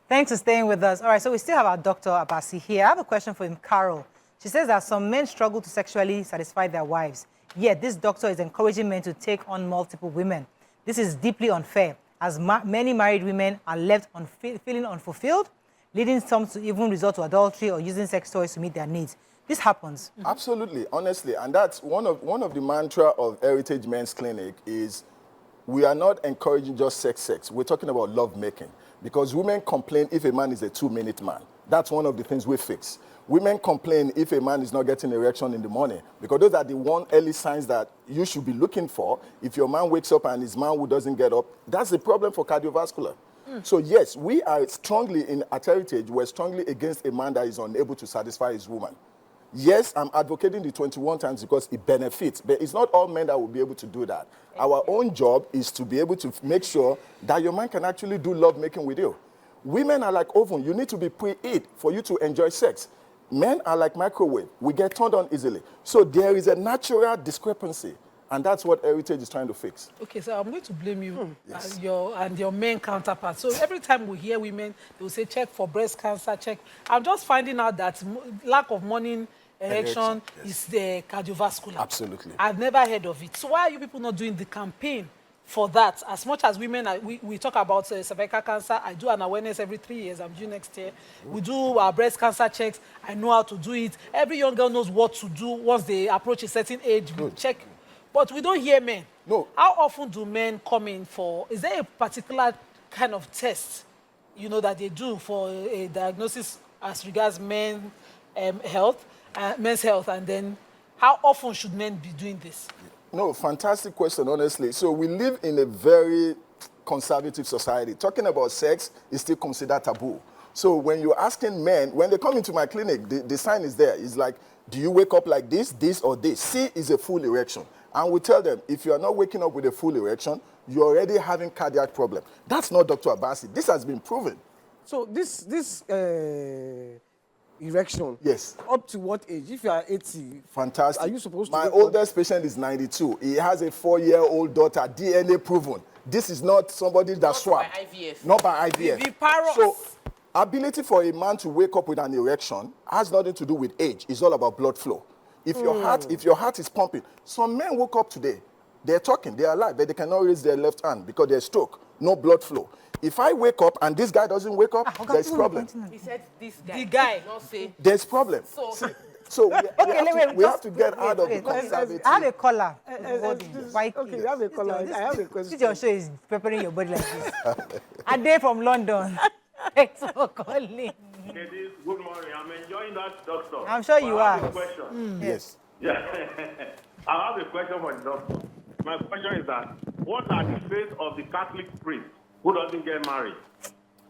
Thanks for staying with us. All right, so we still have our Dr. Abassi here. I have a question for him, Carol. She says that some men struggle to sexually satisfy their wives, yet this doctor is encouraging men to take on multiple women. This is deeply unfair, as many married women are left feeling unfulfilled, leading some to even resort to adultery or using sex toys to meet their needs. This happens. Absolutely, honestly, and that's one of the mantra of Heritage Men's Clinic is we are not encouraging just sex. We're talking about love making, because women complain if a man is a 2-minute man. That's one of the things we fix. Women complain if a man is not getting erection in the morning, because those are the one early signs that you should be looking for. If your man wakes up and his man who doesn't get up, that's the problem for cardiovascular. So yes, we are strongly at Heritage, we're strongly against a man that is unable to satisfy his woman. Yes, I'm advocating the 21 times because it benefits, but it's not all men that will be able to do that. Our own job is to be able to make sure that your man can actually do love making with you. Women are like oven. You need to be pre-heat for you to enjoy sex. Men are like microwave. We get turned on easily. So there is a natural discrepancy, and that's what Heritage is trying to fix. Okay, so I'm going to blame you and your men counterpart. So every time we hear women, they will say, check for breast cancer, check. I'm just finding out that lack of morning erection is the cardiovascular. Absolutely. I've never heard of it. So why are you people not doing the campaign for that? As much as women, we talk about cervical cancer, I do an awareness every 3 years. I'm due next year. We do our breast cancer checks. I know how to do it. Every young girl knows what to do once they approach a certain age. We check. But we don't hear men. No. How often do men come in for, is there a particular kind of test, you know, that they do for a diagnosis as regards men's health, and then how often should men be doing this? No, fantastic question, honestly. So we live in a very conservative society. Talking about sex is still considered taboo. So when you're asking men, when they come into my clinic, the sign is there. It's like, do you wake up like this, or this? C is a full erection. And we tell them, if you're not waking up with a full erection, you're already having cardiac problem. That's not Dr. Abbasi. This has been proven. So this erection, yes, up to what age? If you are 80, fantastic. Are you supposed to? My oldest patient is 92. He has a 4-year-old daughter, DNA proven. This is not somebody that swapped. Not by IVF. Not by IVF. So, ability for a man to wake up with an erection has nothing to do with age. It's all about blood flow. If your heart is pumping, some men woke up today, they're talking, they're alive, but they cannot raise their left hand because they're stroke, no blood flow. If I wake up and this guy doesn't wake up, there's problem. He said this guy. The guy. Not say. There's problem. So we have to get out of the conservative. I have a caller. Okay, you have a caller. I have a question. Your show is preparing your body like this. Ade from London. Thanks for calling. Ladies, good morning. I'm enjoying that, doctor. I'm sure you are. I have a question. Yes. Yeah. I have a question for the doctor. My question is that, what are the fates of the Catholic priest who doesn't get married?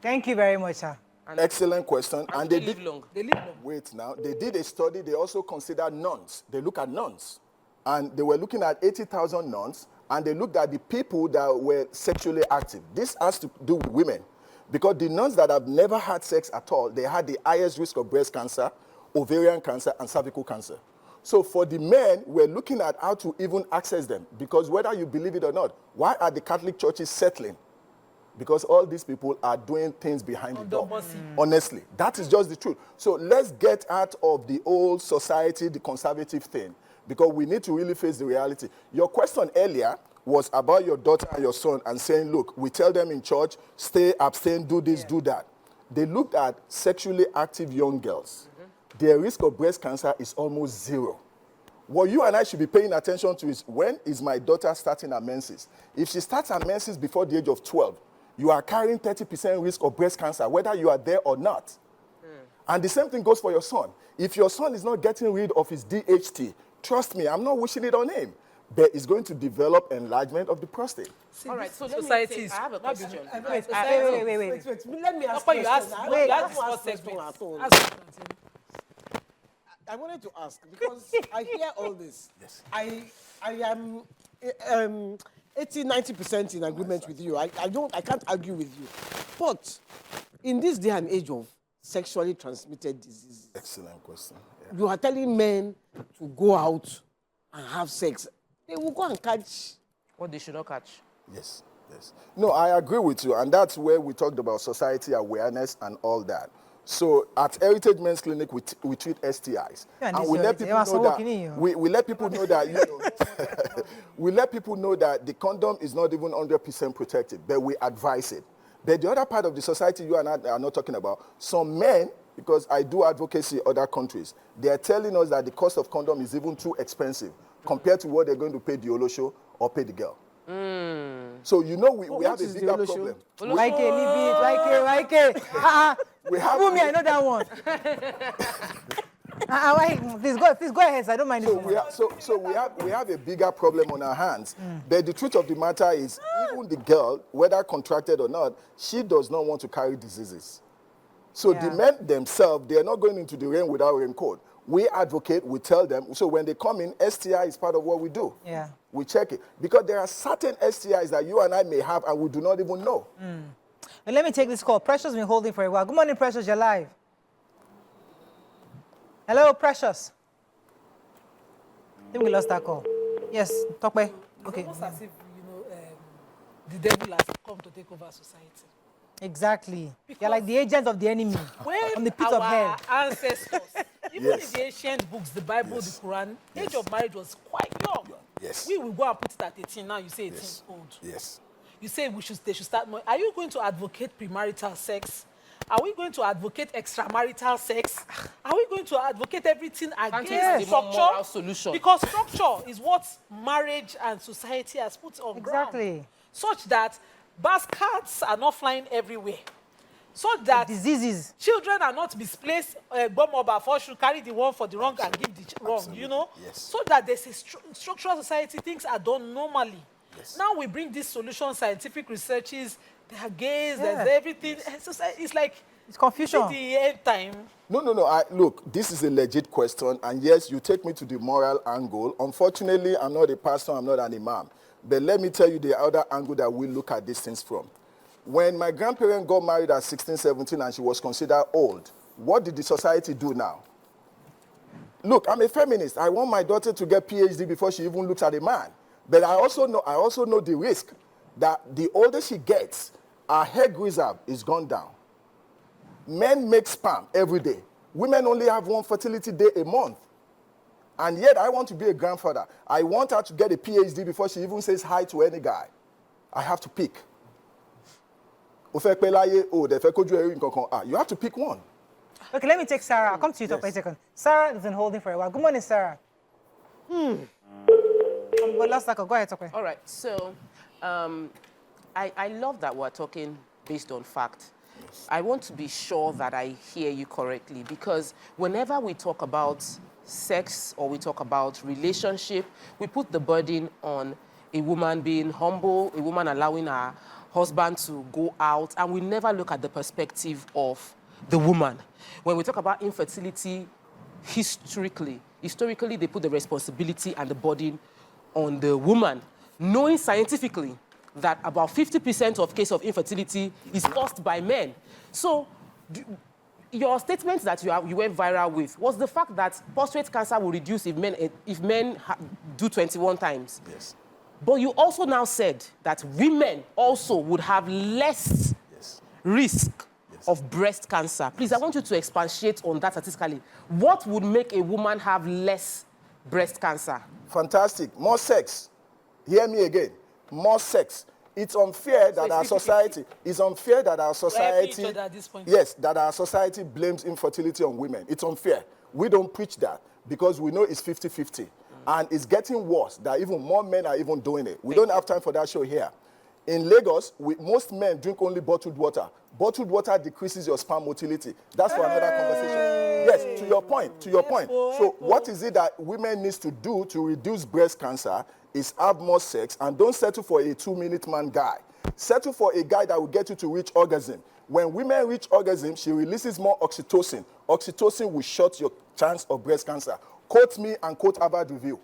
Thank you very much, sir. Excellent question. And they live long. They live long. Wait now. They did a study. They also considered nuns. They look at nuns. And they were looking at 80,000 nuns. And they looked at the people that were sexually active. This has to do with women. Because the nuns that have never had sex at all, they had the highest risk of breast cancer, ovarian cancer, and cervical cancer. So for the men, we're looking at how to even access them. Because whether you believe it or not, why are the Catholic churches settling? Because all these people are doing things behind the door. Honestly, that is just the truth. So let's get out of the old society, the conservative thing, because we need to really face the reality. Your question earlier was about your daughter and your son and saying, look, we tell them in church, stay, abstain, do this, do that. They looked at sexually active young girls. Their risk of breast cancer is almost zero. What you and I should be paying attention to is, when is my daughter starting her menses? If she starts her menses before the age of 12, you are carrying 30% risk of breast cancer, whether you are there or not. And the same thing goes for your son. If your son is not getting rid of his DHT, trust me, I'm not wishing it on him, but it's going to develop enlargement of the prostate. See, all right, so let me say, I have a question. Wait. Let me ask you. I wanted to ask, because I hear all this. Yes. I am 80-90% in agreement with you. I can't argue with you. But in this day and age of sexually transmitted diseases, Excellent question. Yeah. you are telling men to go out and have sex. They will go and catch. What they should not catch. Yes. Yes. No, I agree with you, and that's where we talked about society awareness and all that. So at Heritage Men's Clinic, we treat STIs, Yeah, and we let people know that we let people know that we let people know that the condom is not even 100% protected, but we advise it. But the other part of the society you and I are not talking about, some men, because I do advocacy in other countries, they are telling us that the cost of condom is even too expensive compared to what they're going to pay the Olosho or pay the girl. So we have a bigger problem. YK, leave it. YK. We have me, I know that one. Please go ahead. I don't mind. So we have a bigger problem on our hands. But the truth of the matter is, even the girl, whether contracted or not, she does not want to carry diseases. So the men themselves, they are not going into the rain without raincoat. We advocate, we tell them. So when they come in, STI is part of what we do. Yeah. We check it. Because there are certain STIs that you and I may have and we do not even know. And let me take this call. Precious been holding for a while. Good morning, Precious. You're live. Hello, Precious. I think we lost that call. Yes, talk by. Okay. It's almost as if, the devil has come to take over society. Exactly. You're like the agent of the enemy from the pit of hell. Our ancestors, even in the ancient books, the Bible, the Quran, age of marriage was quite young. Yes. We will go and put it at 18. Now you say 18 old. Yes. You say they should start more. Are you going to advocate premarital sex? Are we going to advocate extramarital sex? Are we going to advocate everything against structure? Moral solution. Because structure is what marriage and society has put on ground. Such that bastards are not flying everywhere. So that diseases, children are not misplaced, bomb over for should carry the one for the wrong and give the wrong, Yes. So that there's a structural society, things are done normally. Yes. Now we bring this solution, scientific researches, there are gays, there's everything. It's like it's confusion. The end time. No. Look, this is a legit question, and yes, you take me to the moral angle. Unfortunately, I'm not a pastor, I'm not an imam. But let me tell you the other angle that we look at these things from. When my grandparents got married at 16, 17, and she was considered old, what did the society do now? Look, I'm a feminist. I want my daughter to get PhD before she even looks at a man. But I also know the risk that the older she gets, her egg reserve is gone down. Men make sperm every day. Women only have one fertility day a month. And yet I want to be a grandfather. I want her to get a PhD before she even says hi to any guy. I have to pick. You have to pick one. Okay, let me take Sarah. I'll come to you for a second. Sarah has been holding for a while. Good morning, Sarah. Go ahead, Tokwe. All right, so I love that we're talking based on fact. I want to be sure that I hear you correctly, because whenever we talk about sex or we talk about relationship, we put the burden on a woman being humble, a woman allowing her husband to go out, and we never look at the perspective of the woman. When we talk about infertility, historically, they put the responsibility and the burden on the woman, knowing scientifically that about 50% of case of infertility is caused by men. So your statement that you went viral with was the fact that prostate cancer will reduce if men do 21 times. Yes. But you also now said that women also would have less risk of breast cancer. Please, I want you to expatiate on that statistically. What would make a woman have less breast cancer? Fantastic. More sex. Hear me again. More sex. It's unfair that our society, that our society blames infertility on women. It's unfair. We don't preach that because we know it's 50-50. And it's getting worse that even more men are even doing it. We don't have time for that show here. In Lagos, most men drink only bottled water. Bottled water decreases your sperm motility. That's for another conversation. Yes, to your point. So what is it that women need to do to reduce breast cancer is have more sex and don't settle for a 2-minute man guy. Settle for a guy that will get you to reach orgasm. When women reach orgasm, she releases more oxytocin. Oxytocin will short your chance of breast cancer. Quote me and quote Harvard Review.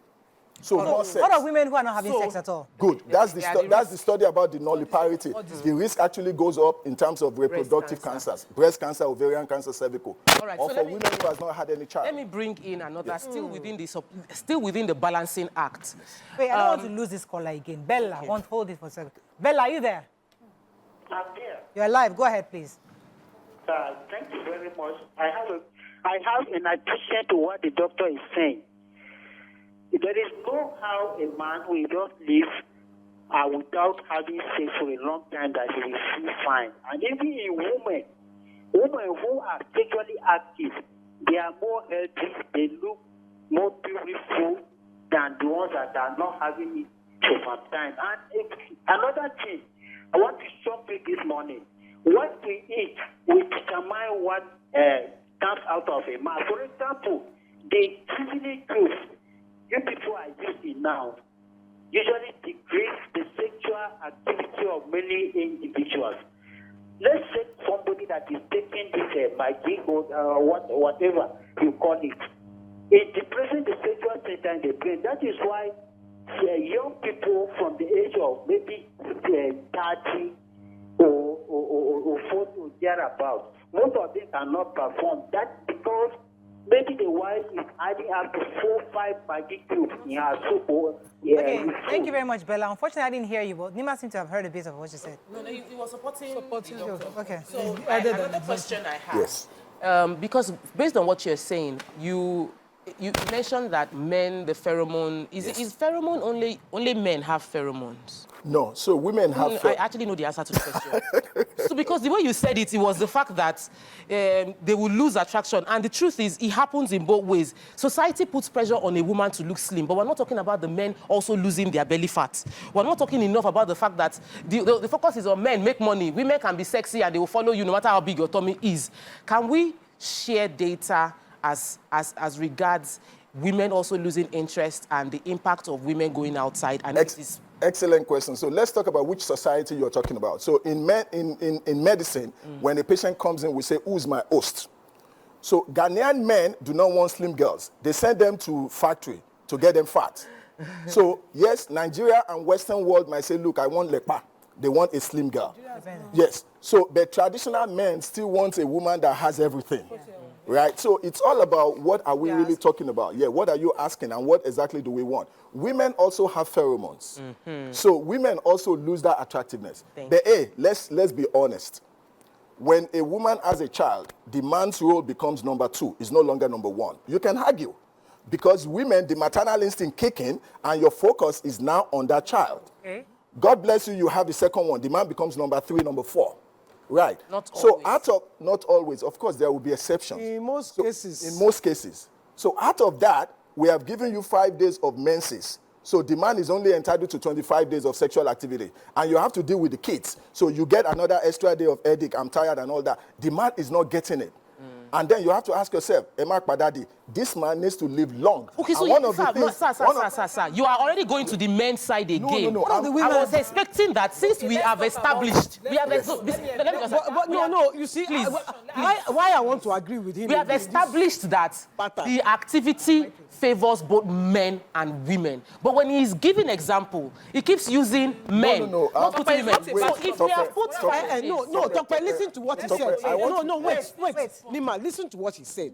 So more sex. What are women who are not having sex at all? Good. That's the Yeah, that's the study about the nulliparity. The risk actually goes up in terms of reproductive cancers, breast cancer, ovarian cancer, cervical. All right, or so for women who has not had any child. Let me bring in another, still within the balancing act. Wait, I don't want to lose this caller again. Bella, I won't hold it for a second. Bella, are you there? I'm there. You're alive. Go ahead, please. Thank you very much. I have in addition to what the doctor is saying, there is no how a man will just live without having sex for a long time that he will feel fine. And even in women who are sexually active, they are more healthy, they look more beautiful than the ones that are not having it over time. And another thing, I want to show you this morning. What we eat will determine what comes out of a man. For example, the seasoning cubes you people are using now usually decrease the sexual activity of many individuals. Let's say somebody that is taking this Maggi or whatever you call it. It depresses the sexual center in the brain. That is why young people from the age of maybe 30 or 40 or thereabouts, most of them cannot perform. That's because maybe the wife is adding up to 4 or 5 Maggi cubes in her soup. Okay, thank you very much, Bella. Unfortunately, I didn't hear you, but Nima seemed to have heard a bit of what you said. No, he was supporting. Okay. So another question I have. Yes. Because based on what you're saying, you mentioned that men, the pheromone, is pheromone only men have pheromones? No, so women have... I actually know the answer to the question. So because the way you said it, it was the fact that they will lose attraction. And the truth is, it happens in both ways. Society puts pressure on a woman to look slim, but we're not talking about the men also losing their belly fat. We're not talking enough about the fact that the focus is on men, make money. Women can be sexy and they will follow you no matter how big your tummy is. Can we share data as regards women also losing interest and the impact of women going outside? And Excellent question. So let's talk about which society you're talking about. So in medicine, when a patient comes in, we say, who's my host? So Ghanaian men do not want slim girls. They send them to factory to get them fat. So yes, Nigeria and Western world might say, look, I want lepa. They want a slim girl. Yes. So the traditional men still want a woman that has everything. Right? So it's all about what are we really talking about? Yeah, what are you asking and what exactly do we want? Women also have pheromones. So women also lose that attractiveness. Let's be honest. When a woman has a child, the man's role becomes number 2. It's no longer number 1. You can argue. Because women, the maternal instinct kick in and your focus is now on that child. Okay. God bless you, you have the second one. The man becomes number 3, number 4. Right. Not always. Not always. Of course, there will be exceptions. In most cases. In most cases. So out of that, we have given you 5 days of menses. So the man is only entitled to 25 days of sexual activity. And you have to deal with the kids. So you get another extra day of headache, I'm tired and all that. The man is not getting it. And then you have to ask yourself, Emak Padadi, this man needs to live long. Okay, so sir, you are already going to the men's side again. No. I was expecting that since we have established, you see, why I want to agree with him. We have established that the activity favors both men and women. But when he is giving example, he keeps using men. Not putting women. So if we have put... Dr. Listen to what he said. Wait. Nima, listen to what he said.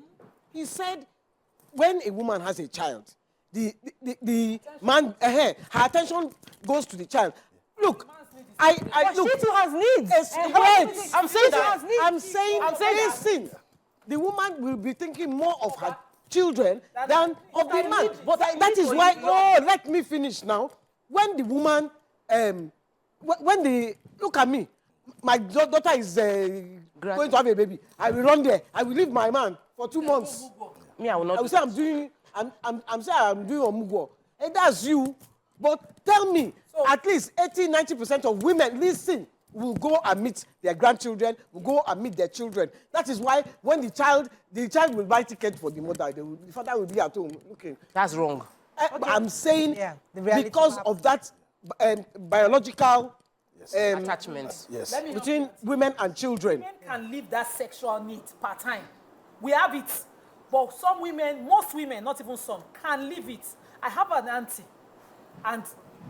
He said, when a woman has a child, the man, her attention goes to the child. Look, look. She too has needs. Wait. I'm saying, listen. The woman will be thinking more of her children than of the man. But that is why, let me finish now. When the woman, look at me, my daughter is going to have a baby. I will run there. I will leave my man for 2 months. Me, I will not. I will say I'm doing Omugwo. And that's you. But tell me, at least 80-90% of women, listen, will go and meet their grandchildren, will go and meet their children. That is why when the child will buy ticket for the mother, the father will be at home. Okay. That's wrong. I'm saying because of that biological attachments. Yes. Between women and children. Women can live that sexual need part-time. We have it. But some women, most women, not even some, can live it. I have an auntie, and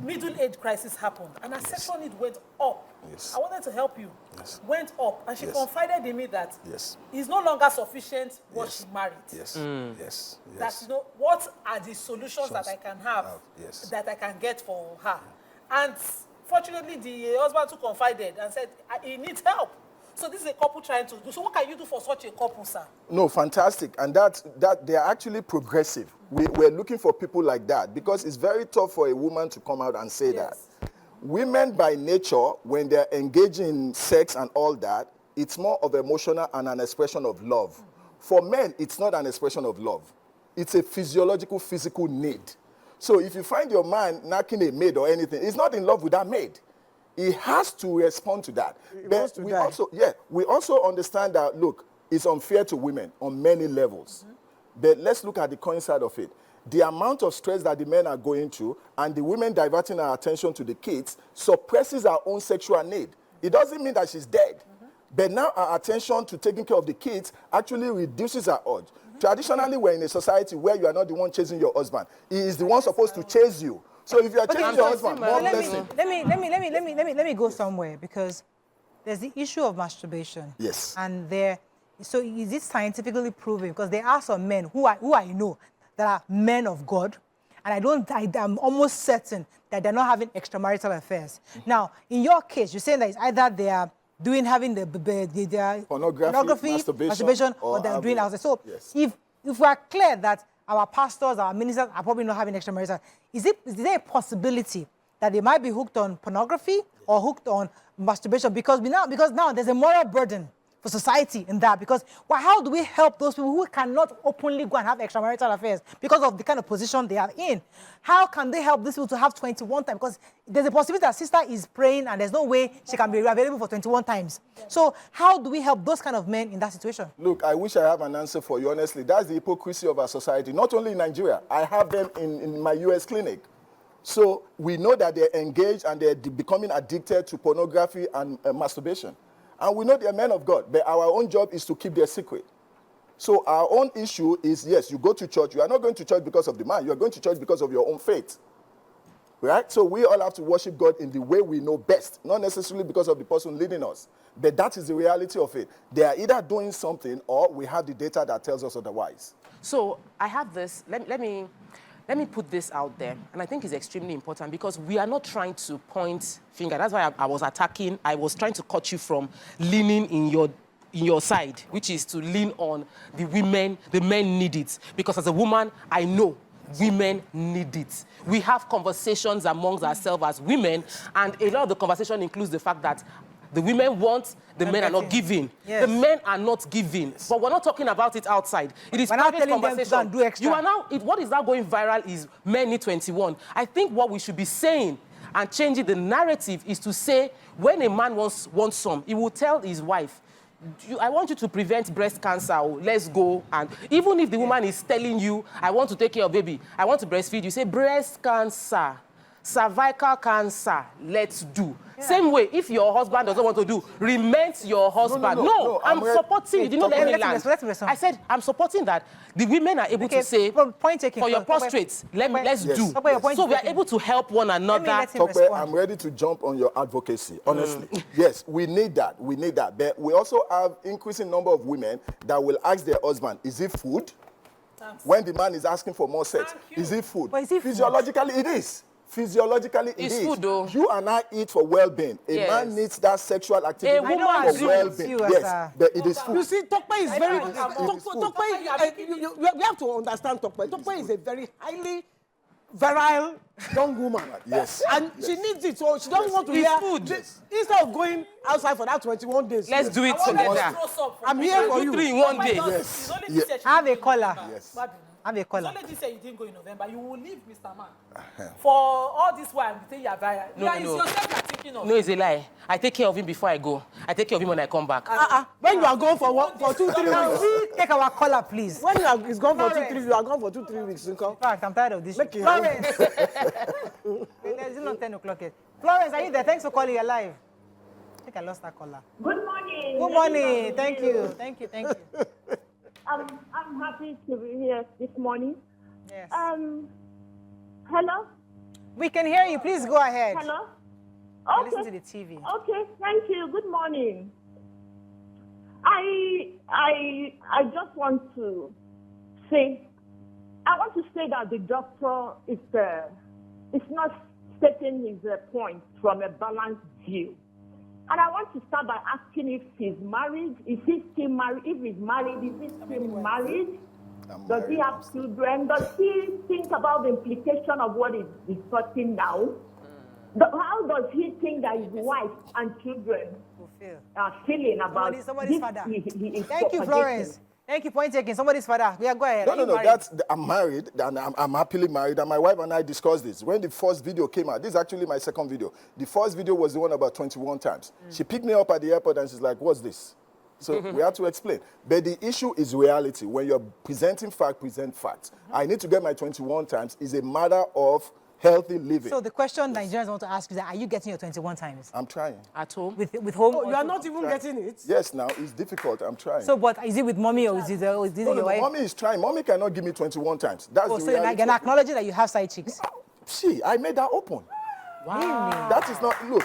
middle-age crisis happened, and her sexual need went up. Yes. I wanted to help you. Yes. Went up, and she Yes. confided in me that Yes. it's no longer sufficient what Yes. she married. Yes. Yes. That, Yes. what are the solutions that I can have, Yes. that I can get for her? And fortunately, the husband too confided and said, he needs help. So this is a couple trying to do. So what can you do for such a couple, sir? No, fantastic. And that they are actually progressive. We're looking for people like that because it's very tough for a woman to come out and say that. Women by nature, when they're engaging in sex and all that, it's more of emotional and an expression of love. For men, it's not an expression of love. It's a physiological, physical need. So if you find your man knocking a maid or anything, he's not in love with that maid. He has to respond to that. But we also understand that, look, it's unfair to women on many levels. But let's look at the coin side of it. The amount of stress that the men are going through and the women diverting our attention to the kids suppresses our own sexual need. It doesn't mean that she's dead. But now our attention to taking care of the kids actually reduces our urge. Traditionally, we're in a society where you are not the one chasing your husband. He is the one supposed to chase you. So if you are chasing your husband, more blessing. Let me go somewhere, because there's the issue of masturbation. Yes. And so is it scientifically proven? Because there are some men who I know that are men of God, and I'm almost certain that they're not having extramarital affairs. Now, in your case, you're saying that it's either they are having the pornography, masturbation, or they're doing outside. So if we are clear that our pastors, our ministers are probably not having extramarital, is there a possibility that they might be hooked on pornography or hooked on masturbation? Because now there's a moral burden for society in that. Because how do we help those people who cannot openly go and have extramarital affairs because of the kind of position they are in? How can they help these people to have 21 times? Because there's a possibility that sister is praying and there's no way she can be available for 21 times. So how do we help those kind of men in that situation? Look, I wish I have an answer for you, honestly. That's the hypocrisy of our society, not only in Nigeria. I have them in my US clinic. So we know that they're engaged and they're becoming addicted to pornography and masturbation. And we know they're men of God, but our own job is to keep their secret. So our own issue is, yes, you go to church. You are not going to church because of the man. You are going to church because of your own faith. Right? So we all have to worship God in the way we know best, not necessarily because of the person leading us. But that is the reality of it. They are either doing something or we have the data that tells us otherwise. So I have this. Let me put this out there, and I think it's extremely important because we are not trying to point finger. That's why I was attacking. I was trying to cut you from leaning in your side, which is to lean on the women. The men need it, because as a woman, I know women need it. We have conversations amongst ourselves as women, and a lot of the conversation includes the fact that the women want, the men are not giving. Yes. The men are not giving. But we're not talking about it outside. It is private conversation. Do extra. You are now, what is now going viral is men need 21. I think what we should be saying and changing the narrative is to say, when a man wants some, he will tell his wife, I want you to prevent breast cancer, let's go. And even if the woman is telling you, I want to take care of baby, I want to breastfeed, you say breast cancer, cervical cancer, let's do. Yeah. Same way, if your husband doesn't want to do, rement your husband. No, I'm supporting you. Did not let me land. I said, I'm supporting that the women are able to say, point taking, for your prostrates, let's do. So we are able to help one another. I'm ready to jump on your advocacy, honestly. Yes, we need that. We need that. But we also have increasing number of women that will ask their husband, is it food? When the man is asking for more sex, is it food? But is it Physiologically, it is. Physiologically, it is. Food, though. You and I eat for well-being. A man needs that sexual activity for well-being. Yes, but it is food. You see, Tokpe is very... We have to understand Tokpe. Tokpe is a very highly virile young woman. Yes. And she needs it, so she doesn't want to hear... Food. Instead of going outside for that 21 days. Let's do it together. I'm here for you. 3 in 1 day. Yes. Have a caller. Yes. Have a caller. It's only this year you didn't go in November. You will leave Mr. Man. For all this while, you think you are viral. No. It's yourself you are thinking of. No, it's a lie. I take care of him before I go. I take care of him when I come back. When you are gone for 2-3 weeks. Now, take our caller, please. When he's gone for 2-3 weeks, you are gone for 2-3 weeks. In fact, I'm tired of this. Florence. It's not 10 o'clock yet. Florence, are you there? Thanks for calling. You're live. I think I lost that caller. Good morning. Good morning. Thank you. Thank you. I'm happy to be here this morning. Yes. Hello? We can hear you. Please go ahead. Hello? Okay. Okay. Listen to the TV. Okay, thank you. Good morning. I just want to say, that the doctor is not stating his point from a balanced view. And I want to start by asking if he's married. Is he still married? If he's married, is he still married? Does he have children? Does he think about the implication of what he's discussing now? How does he think that his wife and children are feeling about somebody's this? father? He is Thank you, Florence. Thank you. Point taken. Somebody's father. Yeah, go ahead. No. I'm married, and I'm happily married, and my wife and I discussed this. When the first video came out, this is actually my second video. The first video was the one about 21 times. She picked me up at the airport, and she's like, what's this? So we have to explain. But the issue is reality. When you're presenting fact, present facts. I need to get my 21 times is a matter of healthy living. So the question Nigerians want to ask is that, are you getting your 21 times? I'm trying. At home? With home? Oh, you are not even getting it? Yes, now, it's difficult. I'm trying. So, but is it with mommy or is it your wife? Mommy is trying. Mommy cannot give me 21 times. That's the So reality. you're acknowledging that you have side chicks? See, I made that open. Wow. That is not, look,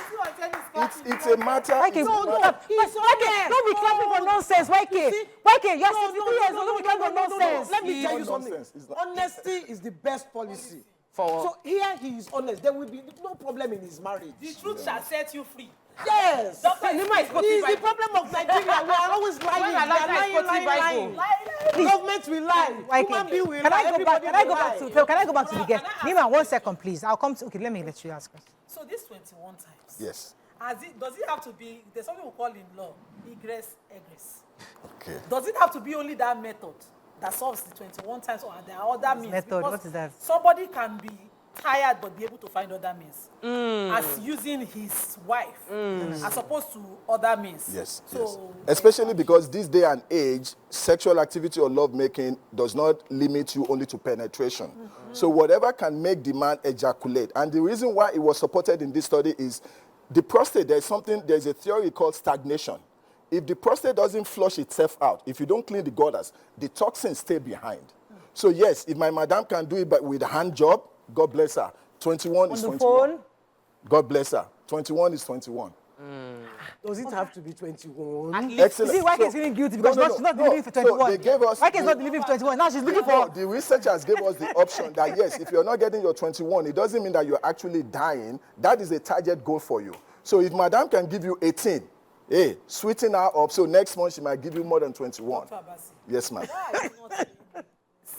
it's a matter. Why can't don't be clapping for nonsense. Why can't? You're 62 years old. Don't be clapping for nonsense. Let me tell you It's something. nonsense. It's not- Honesty is the best policy. For So here he is honest. There will be no problem in his marriage. The truth shall set you free. Yes. Dr. Nima is quoting It's the Bible. problem of Nigeria. We are always lying. When We I are like that, it's quoting lying. Bible. Government will lie. Human being will Can lie. I go back? Everybody Can I will go back lie. to? Can I go back to the guest? Nima, 1 second, please. I'll come to. Okay, let me let you ask questions. So this 21 times. Yes. Does it have to be? There's something we call in law, egress, egress. Okay. Does it have to be only that method that solves the 21 times, or are there other means? Method, Because what is that? Somebody can be tired but be able to find other means, as using his wife, as opposed to other means. Yes, So, yes. Especially because this day and age, sexual activity or lovemaking does not limit you only to penetration. So whatever can make the man ejaculate. And the reason why it was supported in this study is the prostate, there's a theory called stagnation. If the prostate doesn't flush itself out, if you don't clean the gutters, the toxins stay behind. So yes, if my madam can do it but with a hand job, God bless her. 21 is 21. Phone? God bless her. 21 is 21. Does it have to be 21? Excellent. You see, why is feeling guilty because she's not delivering for 21? So they gave us Why is not delivering for 21? Now she's looking for. the researchers gave us the option that yes, if you're not getting your 21, it doesn't mean that you're actually dying. That is a target goal for you. So if madam can give you 18, hey, sweeten her up. So next month she might give you more than 21. Dr. Abassi, Yes, ma'am. why are you not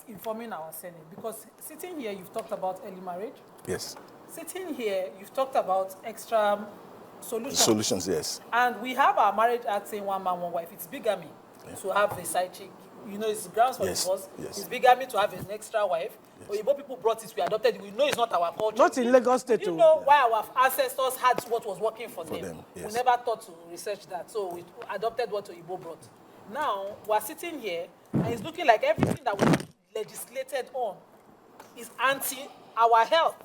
informing our Senate? Because sitting here, you've talked about early marriage. Yes. Sitting here, you've talked about extra solutions. Solutions, yes. And we have our marriage act saying one man, one wife. It's bigamy to have a side chick. You know, it's grounds for Yes, divorce. yes. It's bigamy to have an extra wife. Yes. Oyibo people brought it, we adopted it. We know it's not our culture. Not in Lagos State. You know why our ancestors had what was working for them. Yes. We never thought to research that. So we adopted what Oyibo brought. Now, we're sitting here, and it's looking like everything that we legislated on is anti our health.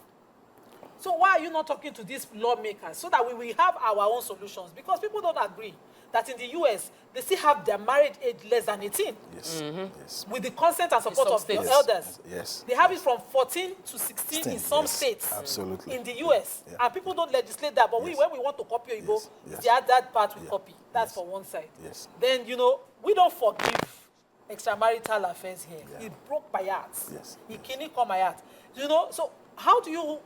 So why are you not talking to these lawmakers so that we will have our own solutions? Because people don't agree that in the US, they still have their marriage age less than 18. Yes. Yes. With the consent and support some of your states. elders. Yes. They have it from 14 to 16 in some yes, states. absolutely. In the US. Yeah. And people don't legislate that. But Yes. when we want to copy Igbo, Yes, yes. that part we Yeah. copy. That's Yes. for one side. Yes. Then, you know, we don't forgive extramarital affairs here. Yeah. It broke my heart. Yes. It can't come my heart. You know, so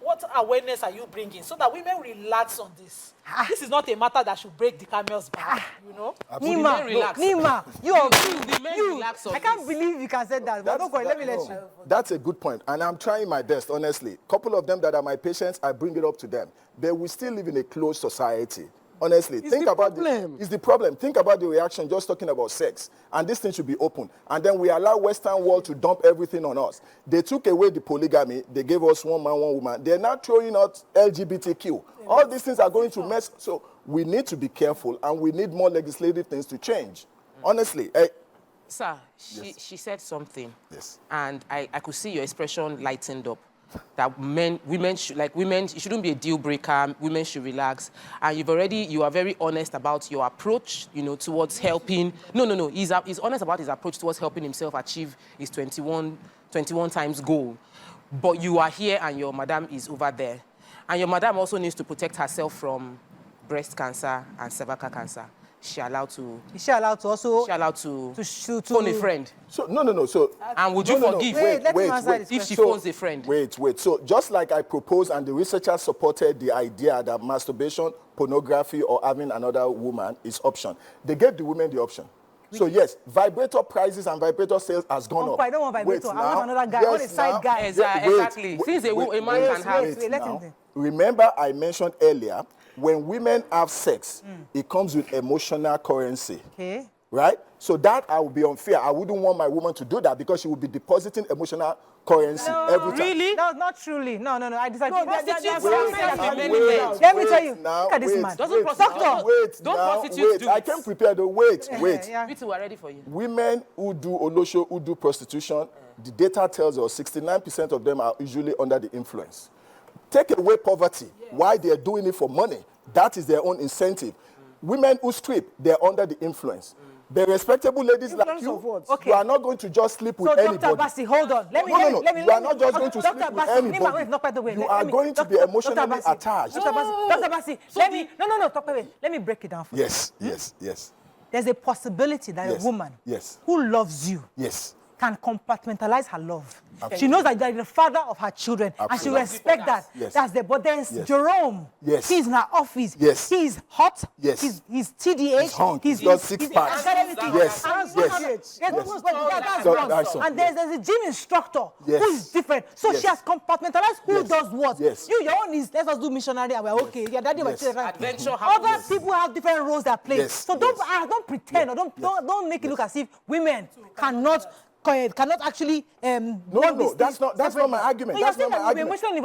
what awareness are you bringing so that women relax on this? This is not a matter that should break the camel's back, you know? Nima, relax. Nima, the men relax on I can't this. believe you can say that. But don't worry, let me let you. That's a good point, and I'm trying my best, honestly. Couple of them that are my patients, I bring it up to them. But we still live in a closed society. Honestly, think the about problem. It's the problem. Think about the reaction just talking about sex. And this thing should be open. And then we allow Western world to dump everything on us. They took away the polygamy. They gave us one man, one woman. They're now throwing out LGBTQ. All these things are going to mess. So we need to be careful, and we need more legislative things to change. Honestly. Sir, she said something. Yes. And I could see your expression lightened up. That women, it shouldn't be a deal breaker. Women should relax. And you are very honest about your approach, you know, towards helping. No. He's honest about his approach towards helping himself achieve his 21 times goal. but you are here and your madam is over there. And your madam also needs to protect herself from breast cancer and cervical cancer. Is she allowed to phone a friend? So, no. So, and would you forgive? Wait. If she phones a friend. Wait. So, just like I proposed and the researchers supported the idea that masturbation, pornography, or having another woman is option, they gave the women the option. So, yes, vibrator prices and vibrator sales has gone up. I don't want vibrator. I want another guy. I want a side guy. Exactly. Since a man can have... Remember I mentioned earlier, when women have sex, it comes with emotional currency. Okay. Right? So that I would be unfair. I wouldn't want my woman to do that because she would be depositing emotional currency every time. Really? No, not truly. No. I disagree. Let me tell you. Look at this man. Wait. I came prepared. Wait. Me too, we're ready for you. Women who do olosho, who do prostitution, the data tells us 69% of them are usually under the influence. Take away poverty. Why they are doing it for money? That is their own incentive. Women who strip, they're under the influence. The respectable ladies like you, you are not going to just sleep with anybody. Dr. Abbasi, hold on. You are not just going to sleep with anybody. You are going to be emotionally attached. Dr. Abbasi, let me break it down for you. Yes. There's a possibility that a woman who loves you can compartmentalize her love. Absolutely. She knows that you are the father of her children, and she respects that. That's the. But there's Jerome. He's in her office. He's hot. He's TDH. He's got 6 packs. And there's a gym instructor who is different. So she has compartmentalized who does what. Your own is, let's just do missionary and we're okay. Yeah, daddy, adventure. Other people have different roles they play. So don't pretend or don't make it look as if women cannot actually that's not my argument. That's not my argument. We're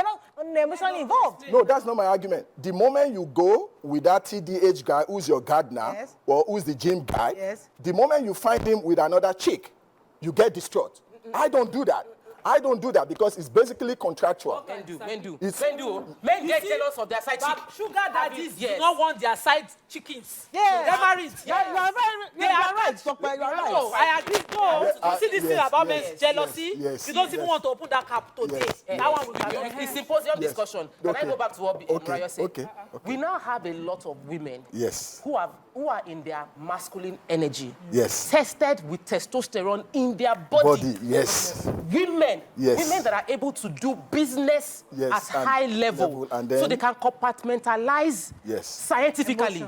not emotionally involved. No, that's not my argument. The moment you go with that TDH guy who's your gardener or who's the gym guy, the moment you find him with another chick, you get distraught. I don't do that. Because it's basically contractual. Men do. Men get jealous of their side chick. Sugar daddies do not want their side chickens. Yeah. They're married. You are right. No, I agree. No, you see this thing about men's jealousy? You don't even want to open that cap today. That one will be the symposium discussion. Can I go back to what Mariah said? Okay. We now have a lot of women who are in their masculine energy. Tested with testosterone in their body. Women that are able to do business at high level, so they can compartmentalize scientifically.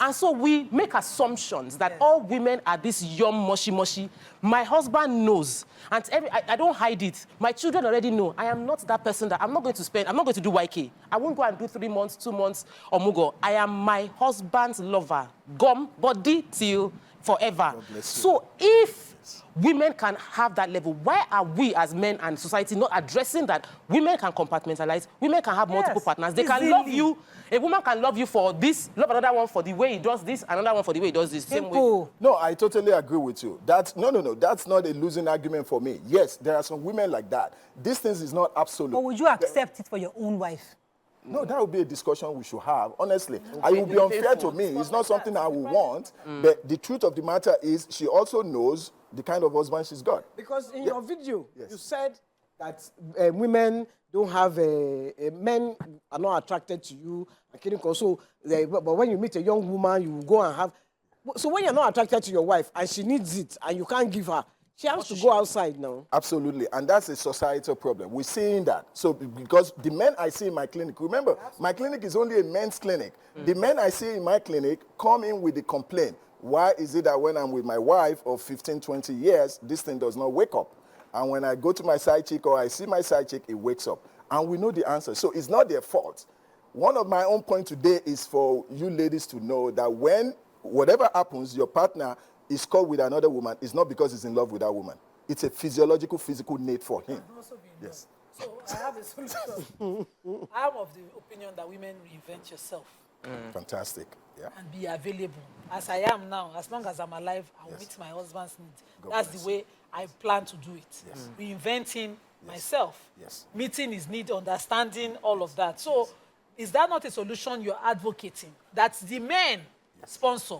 And so we make assumptions that all women are this young mushy. My husband knows, and I don't hide it. My children already know. I am not that person that I'm not going to do YK. I won't go and do 3 months, 2 months, or mugo. I am my husband's lover. Gum, body, till forever. So if women can have that level, why are we as men and society not addressing that women can compartmentalize, women can have multiple partners, they can love you, a woman can love you for this, love another one for the way he does this, another one for the way he does this, same way. No, I totally agree with you. That's not a losing argument for me. Yes, there are some women like that. This thing is not absolute. But would you accept it for your own wife? No, that would be a discussion we should have, honestly. It would be unfair to me. It's not something I would want. But the truth of the matter is she also knows the kind of husband she's got. Because in your video, you said that women don't have men are not attracted to you. So, but when you meet a young woman, you go and have. So when you're not attracted to your wife and she needs it and you can't give her, she has to go outside now. Absolutely. And that's a societal problem. We're seeing that. So because the men I see in my clinic, remember, my clinic is only a men's clinic. The men I see in my clinic come in with the complaint. Why is it that when I'm with my wife of 15, 20 years, this thing does not wake up? And when I go to my side chick or I see my side chick, it wakes up. And we know the answer. So it's not their fault. One of my own points today is for you ladies to know that when whatever happens, your partner is caught with another woman, it's not because he's in love with that woman. It's a physiological, physical need for him. Yes. So I have a solution. I am of the opinion that women reinvent yourself. Fantastic. Yeah. And be available. As I am now, as long as I'm alive, I will meet my husband's needs. That's the way I plan to do it. Reinventing myself. Meeting his need, understanding all of that. So is that not a solution you're advocating? That's the men sponsor.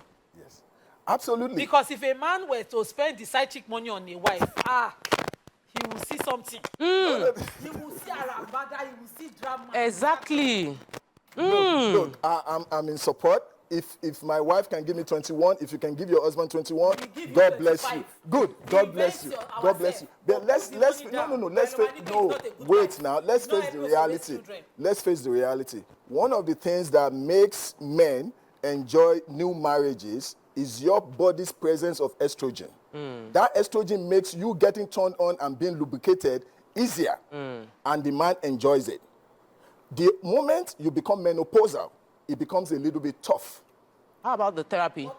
Absolutely. Because if a man were to spend the side chick money on a wife, he will see something. He will see Arabada, he will see drama. Exactly. Look, I'm in support. If my wife can give me 21, if you can give your husband 21, give you God bless you. 25. Good. God bless you. Reinvent God bless you. But let's wait now. Let's face the reality. Let's face the reality. One of the things that makes men enjoy new marriages is your body's presence of estrogen. That estrogen makes you getting turned on and being lubricated easier, and the man enjoys it. The moment you become menopausal, it becomes a little bit tough. How about the therapy?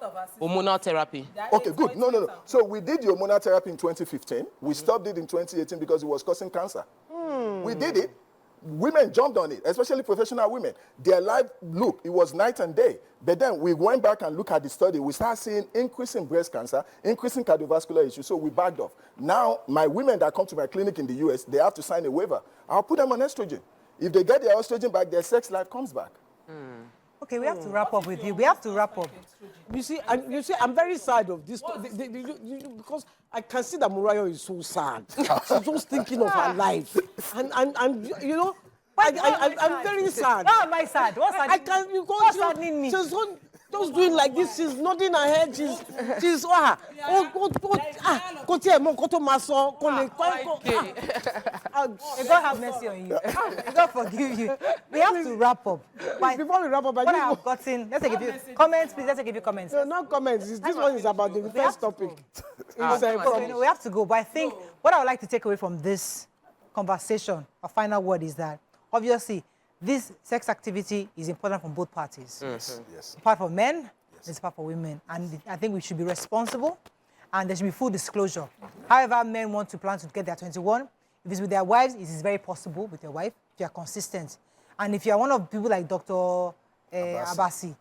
Hormonal therapy. Okay, good. No. So we did the hormonal therapy in 2015. We stopped it in 2018 because it was causing cancer. We did it. Women jumped on it, especially professional women. Their life, look, it was night and day. But then we went back and looked at the study. We started seeing increasing breast cancer, increasing cardiovascular issues, so we backed off. Now, my women that come to my clinic in the US, they have to sign a waiver. I'll put them on estrogen. If they get their estrogen back, their sex life comes back. Okay, we have to wrap up with you. We have to wrap up. You see, I'm very sad of this because I can see that Murayo is so sad. She's just thinking of her life, and you know, I'm very sad. How am I sad? What's saddening? I can you go. What's saddening me? She's just doing like this. She's nodding her head. She's go God have mercy on you. God forgive you. We have to wrap up. Before we wrap up, What I have gotten, let's take a few comments, please. Let's take a few comments. No, not comments. This one is about the first topic. So, we have to go. But I think what I would like to take away from this conversation, a final word, is that obviously this sex activity is important from both parties. Yes. It's part for men, it's part for women. And I think we should be responsible and there should be full disclosure. However, men want to plan to get their 21. If it's with their wives, it is very possible with your wife if you are consistent. And if you are one of the people like Dr. Abassi,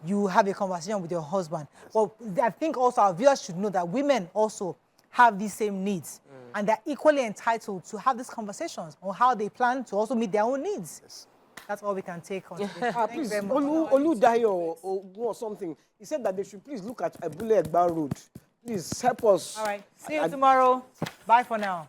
you have a conversation with your husband. Well, I think also our viewers should know that women also have these same needs. And they're equally entitled to have these conversations on how they plan to also meet their own needs. That's all we can take on today. Please, Olu Dayo or something. He said that they should please look at Abule Egba Road. Please help us. All right. See you tomorrow. Bye for now.